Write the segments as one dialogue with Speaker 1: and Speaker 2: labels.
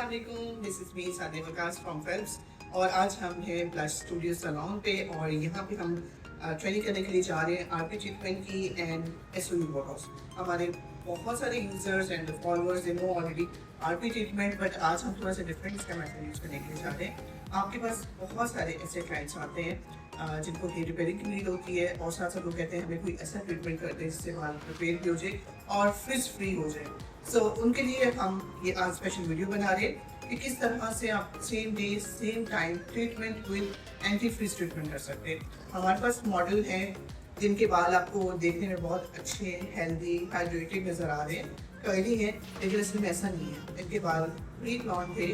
Speaker 1: अस्सलाम वालेकुम, this is me Sadia Waqas from Phelps और आज हम हैं ब्लश स्टूडियो सैलून पे और यहाँ पे हम ट्रेनिंग करने के लिए जा रहे हैं आरपी ट्रीटमेंट की एंड एसओयू बोटॉक्स। हमारे बहुत सारे users and followers they know already RP treatment, but आज हम थोड़ा सा डिफरेंट इसका मेथड यूज़ करने के लिए जा रहे हैं। आपके पास बहुत सारे ऐसे क्लाइंट्स आते हैं जिनको हेयर रिपेयरिंग की नीड होती है और साथ साथ वो कहते हैं हमें कोई ऐसा ट्रीटमेंट करते हैं जिससे बाल रिपेयर भी हो जाए और फ्रिज फ्री हो जाए। सो उनके लिए हम ये आज स्पेशल वीडियो बना रहे हैं कि किस तरह से आप same day same time treatment with anti freeze treatment कर सकते हैं। हमारे पास मॉडल हैं जिनके बाल आपको देखने में बहुत अच्छे, हेल्दी, हाइड्रेटेड नज़र आ रहे हैं, कर्ली हैं, लेकिन असल में ऐसा नहीं है। इनके बाल प्री ब्लॉन्ड थे,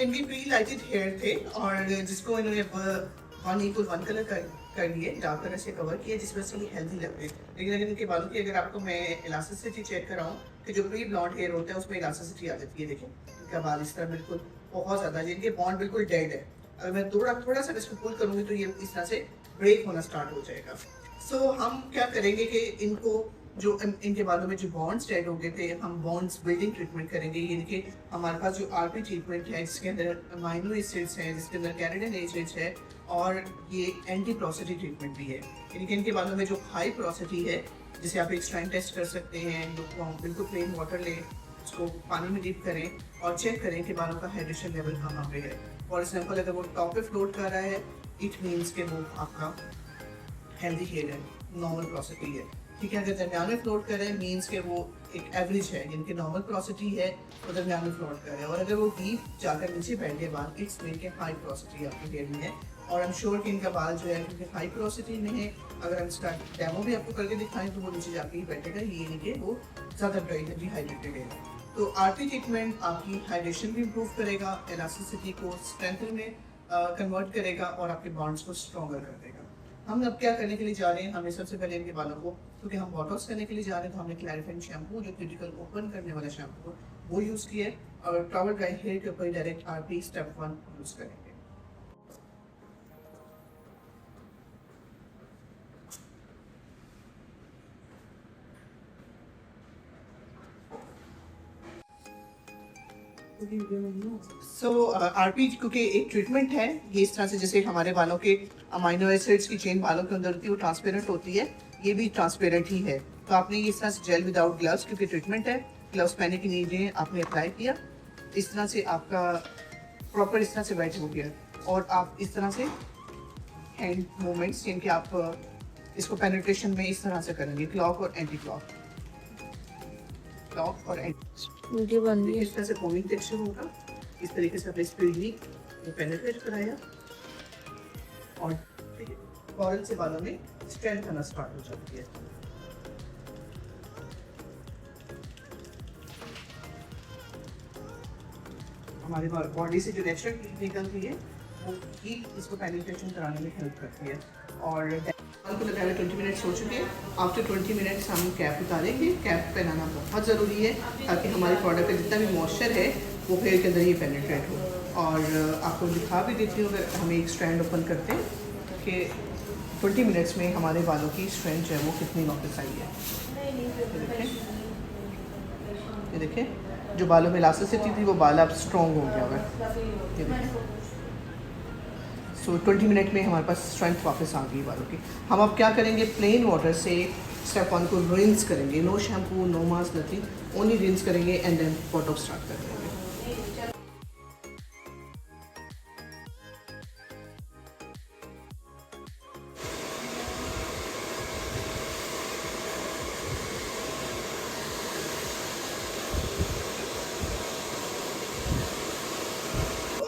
Speaker 1: इनके प्री लाइटेड हेयर थे और जिसको इन्होंने 1:1 कलर कर लिए, डार्क कलर से कवर किया, जिस वजह से ये हेल्दी लग रहे हैं। लेकिन अगर इनके बालों की अगर आपको मैं इलास्टिसिटी चेक कराऊँ कि जो प्री ब्लॉन्ड हेयर होता है उसमें इलास्टिसिटी आ जाती है। देखिए इनका बाल इस तरह बिल्कुल बहुत ज़्यादा, जिनके बॉन्ड बिल्कुल डेड है। अगर मैं थोड़ा सा इसको पुल करूँगी तो ये इस तरह से ब्रेक होना स्टार्ट हो जाएगा। हम क्या करेंगे कि इनको जो इनके बालों में जो बॉन्ड्स डेड हो गए थे, हम बॉन्ड्स बिल्डिंग ट्रीटमेंट करेंगे। इनके हमारे पास जो आरपी ट्रीटमेंट है जिसके अंदर अमाइनो एसिड्स हैं, जिसके अंदर कैरेटिन एसिड्स है और ये एंटी पोरोसिटी ट्रीटमेंट भी है। इनके बालों में जो हाई पोरोसिटी है, जिसे आप एक स्ट्रेन टेस्ट कर सकते हैं, बिल्कुल प्लेन वाटर लें, उसको पानी में डिप करें और चेक करें कि बालों का हाइड्रेशन लेवल कहाँ पे है। फॉर एग्जाम्पल अगर वो टॉप पे फ्लोट कर रहा है, इट मीन्स के वो आपका हेल्दी हेयर है, नॉर्मल पोरोसिटी है। ठीक है, अगर दरमियान में फ्लोट कर रहे हैं मीन्स के वो एक एवरेज है, जिनकी नॉर्मल पोरोसिटी है वो दरमियान में फ्लोट कर रहे हैं। और अगर वो डीप जाकर नीचे बैठ गए बाल, इट्स मीन के हाई पोरोसिटी आपके हेयर में है। और आई एम श्योर कि इनका बाल जो है क्योंकि हाई पोरोसिटी में है, अगर हम इसका डेमो भी आपको करके दिखाएं तो वो नीचे जाके ही बैठेगा, ये नहीं कि वो ज़्यादा ड्राई है, डिहाइड्रेटेड है। तो आरपी ट्रीटमेंट आपकी हाइड्रेशन भी इम्प्रूव करेगा, इलास्टिसिटी को स्ट्रेंथन में कन्वर्ट करेगा और आपके बॉन्ड्स को स्ट्रॉन्गर कर देगा। हम अब क्या करने के लिए जा रहे हैं, हमें सबसे पहले इनके बालों को, क्योंकि हम बॉटॉक्स करने के लिए जा रहे हैं तो हमने क्लैरिफाइंग शैम्पू, जो क्यूटिकल ओपन करने वाला शैम्पू, वो यूज़ किया है और टॉवल ड्राई हेयर के ऊपर डायरेक्ट आरपी स्टेप 1 यूज़ करेंगे। आरपी क्योंकि एक ट्रीटमेंट है, ये इस तरह से जैसे हमारे बालों के अमाइनो एसिड्स की चेन बालों के अंदर होती है वो ट्रांसपेरेंट होती है, ये भी ट्रांसपेरेंट ही है। तो आपने इस तरह से जेल विदाउट ग्लव्स, क्योंकि ट्रीटमेंट है, ग्लव्स पहनने की नीड है, आपने अप्लाई किया, इस तरह से आपका प्रॉपर इस तरह से वेट हो गया और आप इस तरह से हैंड मूवमेंट्स जिनके आप इसको पेनिट्रेशन में इस तरह से करेंगे, क्लॉक और एंटी क्लॉक, क्लॉक और
Speaker 2: वीडियो बन रही है।
Speaker 1: इस तरह से कोमिंग टेक्सचर होगा, इस तरीके से आपने स्पीडली वो पेनिट्रेट कराया और फौरन से बालों में स्ट्रेंथ आना स्टार्ट हो जाती है। हमारे बॉडी से जो नेचुरल हीट निकलती है वो हीट इसको पेनिट्रेशन कराने में हेल्प करती है। और को लगाने 20 मिनट्स हो चुके हैं। आफ्टर 20 मिनट्स हम कैप उतारेंगे। कैप पहनाना बहुत ज़रूरी है ताकि हमारे प्रोडक्ट का जितना भी मॉइस्चर है वो हेयर के अंदर ही पेनिट्रेट हो। और आपको दिखा भी देती हूँ, अगर हम एक स्ट्रैंड ओपन करते हैं कि 20 मिनट्स में हमारे बालों की स्ट्रेंथ जो है वो कितनी वापस आई है। ये देखें जो बालों में इलास्टिसिटी थी वो बाल अब स्ट्रॉन्ग हो गया हुआ, ये देखें। 20 मिनट में हमारे पास स्ट्रेंथ वापस आ गई बालों की। हम अब क्या करेंगे, प्लेन वाटर से स्टेप 1 को रिंस करेंगे, no shampoo, no mask, nothing, only rinse करेंगे एंड देन बॉटॉक्स स्टार्ट कर देंगे।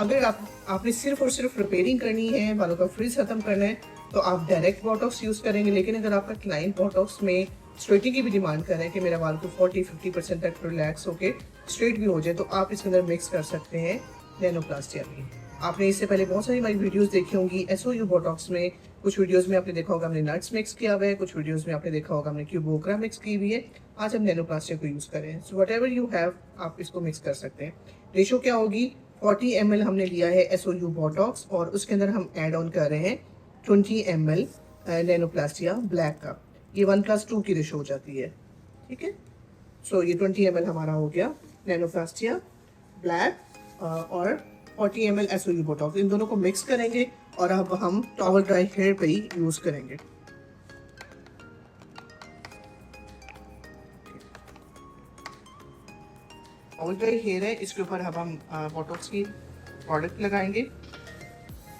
Speaker 1: अगर आपने सिर्फ और सिर्फ रिपेयरिंग करनी है, बालों का फ्रिज खत्म करना है, तो आप डायरेक्ट बॉटॉक्स यूज़ करेंगे। लेकिन अगर आपका क्लाइंट बॉटॉक्स में स्ट्रेटिंग की भी डिमांड कर रहे हैं कि मेरा बाल को 40-50% तक रिलैक्स होके स्ट्रेट भी हो जाए, तो आप इसके अंदर मिक्स कर सकते हैं नैनोप्लास्ट की। आपने इससे पहले बहुत सारी हमारी वीडियोस देखी होंगी एसओयू बॉटॉक्स में। कुछ वीडियोस में आपने देखा होगा हमने नट्स मिक्स किया हुआ है, कुछ वीडियोस में आपने देखा होगा हमने क्यूबोक्रा मिक्स की हुई है। आज हम नैनोप्लास्ट को यूज़ करें। So what ever you have आप इसको मिक्स कर सकते हैं। रेशो क्या होगी, 40 ml हमने लिया है एसओयू बॉटॉक्स और उसके अंदर हम ऐड ऑन कर रहे हैं 20 ml नैनोप्लास्टिया ब्लैक का। ये 1:2 की रेशो हो जाती है। ठीक है, सो ये 20 ml हमारा हो गया नैनोप्लास्टिया ब्लैक और 40 ml SOU बोटॉक्स, इन दोनों को मिक्स करेंगे और अब हम टॉवल ड्राई हेयर पे ही यूज़ करेंगे। टॉवल ड्राई हेयर है, इसके ऊपर अब हम बोटॉक्स की प्रोडक्ट लगाएंगे।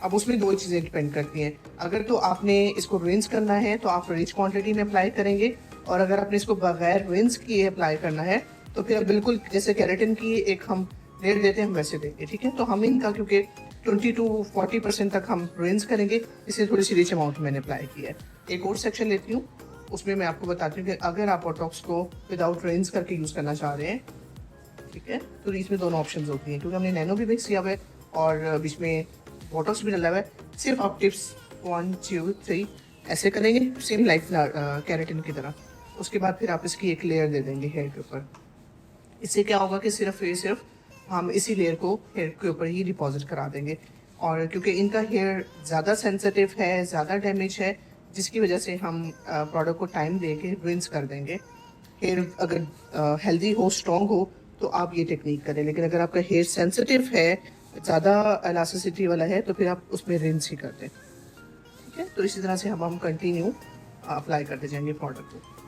Speaker 1: अब उसमें दो चीज़ें डिपेंड करती हैं, अगर तो आपने इसको रिंस करना है तो आप रिच क्वांटिटी में अप्लाई करेंगे, और अगर आपने इसको बगैर रिंस किए अप्लाई करना है तो फिर बिल्कुल जैसे केराटिन की एक हम लेयर देते हैं हम वैसे देंगे, ठीक है। तो हम इनका क्योंकि 20 to 40% तक हम रिंस करेंगे, इसलिए थोड़ी सी रिच अमाउंट मैंने अप्लाई किया है। एक और सेक्शन लेती हूँ, उसमें मैं आपको बताती हूँ कि अगर आप बोटॉक्स को विदाउट रिंस करके यूज़ करना चाह रहे हैं, ठीक है, तो इसमें दोनों ऑप्शंस होती हैं, क्योंकि हमने नैनो भी मिक्स किया हुआ है और बीच में बोटॉक्स भी डला हुआ है। सिर्फ आप टिप्स 1 2 3 ऐसे करेंगे सेम लाइफ केराटिन की तरह, उसके बाद फिर आप इसकी एक लेयर दे देंगे हेयर के ऊपर। इससे क्या होगा कि सिर्फ हम इसी लेयर को हेयर के ऊपर ही डिपॉजिट करा देंगे, और क्योंकि इनका हेयर ज़्यादा सेंसिटिव है, ज़्यादा डैमेज है, जिसकी वजह से हम प्रोडक्ट को टाइम दे के रिंस कर देंगे। हेयर अगर हेल्दी हो, स्ट्रॉन्ग हो, तो आप ये टेक्निक करें, लेकिन अगर आपका हेयर सेंसिटिव है, ज़्यादा एलास्टिसिटी वाला है, तो फिर आप उसमें रिंस ही कर दें, ठीक है। तो इसी तरह से हम कंटिन्यू अप्लाई करते जाएंगे प्रोडक्ट को।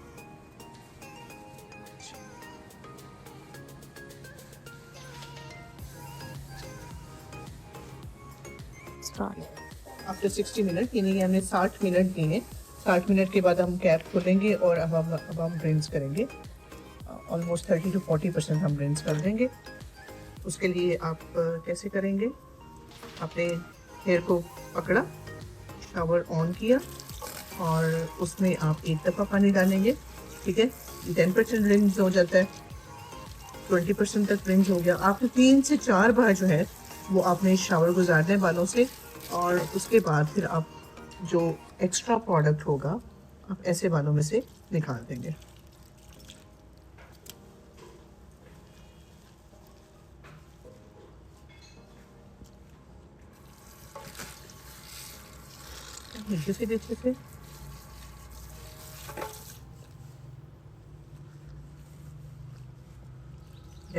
Speaker 1: आफ्टर 60 मिनट, यानी हमने 60 मिनट दिए, 60 मिनट के बाद हम कैप खोलेंगे और अब हम रिंस करेंगे। ऑलमोस्ट 30 to 40% हम रिंस कर देंगे। उसके लिए आप कैसे करेंगे, आपने हेयर को पकड़ा, शावर ऑन किया और उसमें आप एक दफ़ा पानी डालेंगे, ठीक है। 10% रिंस हो जाता है, 20% तक रिंस हो गया। आपने 3 से 4 बार जो है वो आपने शावर गुजारना है बालों से, और उसके बाद फिर आप जो एक्स्ट्रा प्रोडक्ट होगा आप ऐसे बालों में से निकाल देंगे। नीचे से देखते थे,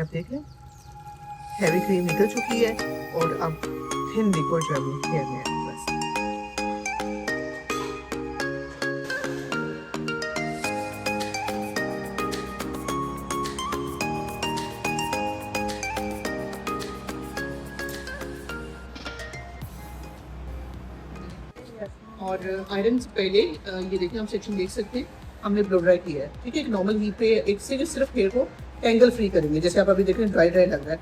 Speaker 1: आप देख लें हैवी क्रीम निकल चुकी है और अब थिन लिक्विड जो है वो हेयर में है बस। और आयरन से पहले ये देखिए हम सेक्शन देख सकते हैं, हमने ब्लो ड्राई किया है, ठीक है। एक नॉर्मल हीट पे एक से सिर्फ हेयर को टेंगल फ्री करेंगे, जैसे आप अभी देख रहे हैं ड्राई ड्राई लग रहा है,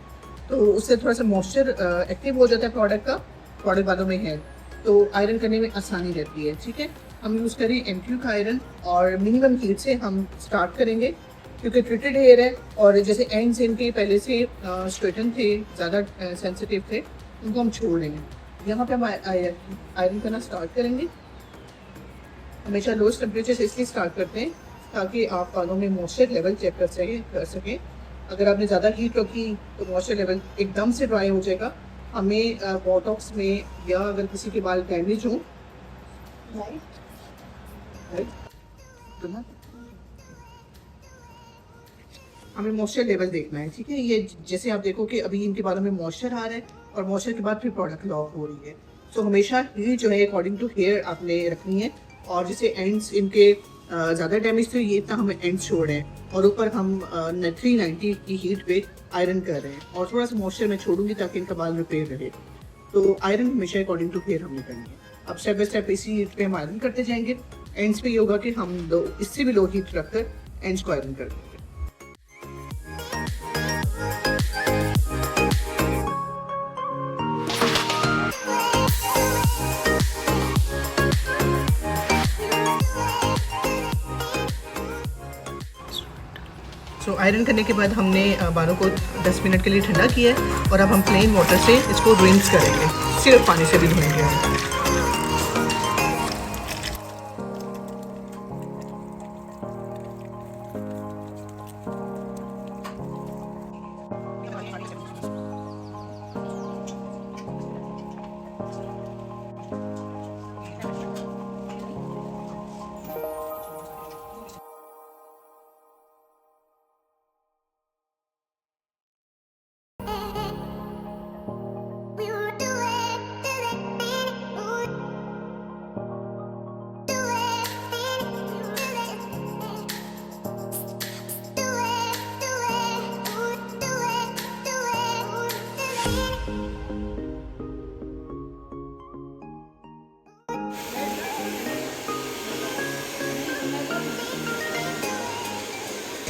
Speaker 1: तो उससे थोड़ा सा मॉइस्चर एक्टिव हो जाता है प्रोडक्ट बालों में है, तो आयरन करने में आसानी रहती है, ठीक है। हम यूज़ करें एमक्यू का आयरन और मिनिमम हीट से हम स्टार्ट करेंगे, क्योंकि ट्रीटेड हेयर है और जैसे एंड्स इनके पहले से स्ट्रेटन थे, ज़्यादा सेंसिटिव थे, उनको हम छोड़ देंगे। यहाँ पे हम आयरन करना स्टार्ट करेंगे। हमेशा लोएस्ट टेम्परेचर से इसलिए स्टार्ट करते हैं ताकि आप बालों में मॉइस्चर लेवल चेक कर सकें। अगर आपने ज़्यादा हीट रखी तो मॉइस्चर लेवल एकदम से ड्राई हो जाएगा। हमें बोटॉक्स में या अगर किसी के बाल डैमेज हों, हमें मॉइस्चर लेवल देखना है, ठीक है। ये जैसे आप देखो कि अभी इनके बालों में मॉइस्चर आ रहा है और मॉइस्चर के बाद फिर प्रोडक्ट लॉक हो रही है, तो हमेशा हीट जो है अकॉर्डिंग टू हेयर आपने रखनी है। और जैसे एंड्स इनके ज़्यादा डैमेज थे, ये इतना हमें एंड्स छोड़ रहे हैं और ऊपर हम 390 की हीट पे आयरन कर रहे हैं, और थोड़ा सा मॉइस्चर मैं छोड़ूंगी ताकि इनका बाल रिपेयर रहे। तो आयरन हमेशा अकॉर्डिंग टू हेयर हमने करनी है। अब स्टेप बाय स्टेप इसी हीट पे हम आयरन करते जाएंगे। एंड्स पे ये होगा कि हम इससे भी लो हीट रखकर एंड्स को आयरन कर देंगे। सो आयरन करने के बाद हमने बालों को 10 मिनट के लिए ठंडा किया है और अब हम प्लेन वाटर से इसको रिंस करेंगे, सिर्फ पानी से भी धोएंगे हम।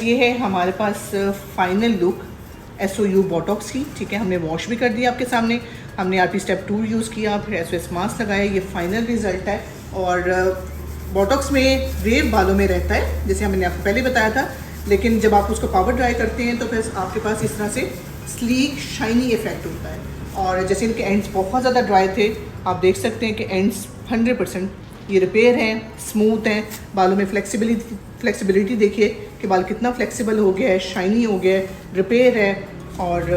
Speaker 1: ये है हमारे पास फाइनल लुक SOU बोटॉक्स की, ठीक है। हमने वॉश भी कर दिया आपके सामने, हमने RP स्टेप 2 यूज़ किया, फिर SOS मास्क लगाया, ये फाइनल रिज़ल्ट है। और बोटॉक्स में वेव बालों में रहता है, जैसे हमने आपको पहले बताया था, लेकिन जब आप उसको पावर ड्राई करते हैं तो फिर आपके पास इस तरह से स्लीक शाइनी इफेक्ट होता है। और जैसे इनके एंड्स बहुत ज़्यादा ड्राई थे, आप देख सकते हैं कि एंड्स 100% ये रिपेयर हैं, स्मूथ हैं। बालों में फ्लेक्सिबिलिटी देखिए कि बाल कितना फ्लेक्सिबल हो गया है, शाइनी हो गया है, रिपेयर है, और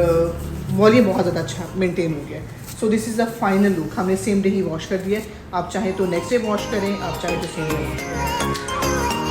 Speaker 1: वॉल्यूम बहुत ज़्यादा अच्छा मेंटेन हो गया है। So this is the final look. हमने सेम डे ही वॉश कर दिया है, आप चाहें तो नेक्स्ट डे वॉश करें, आप चाहें तो सेम डे वॉश करें।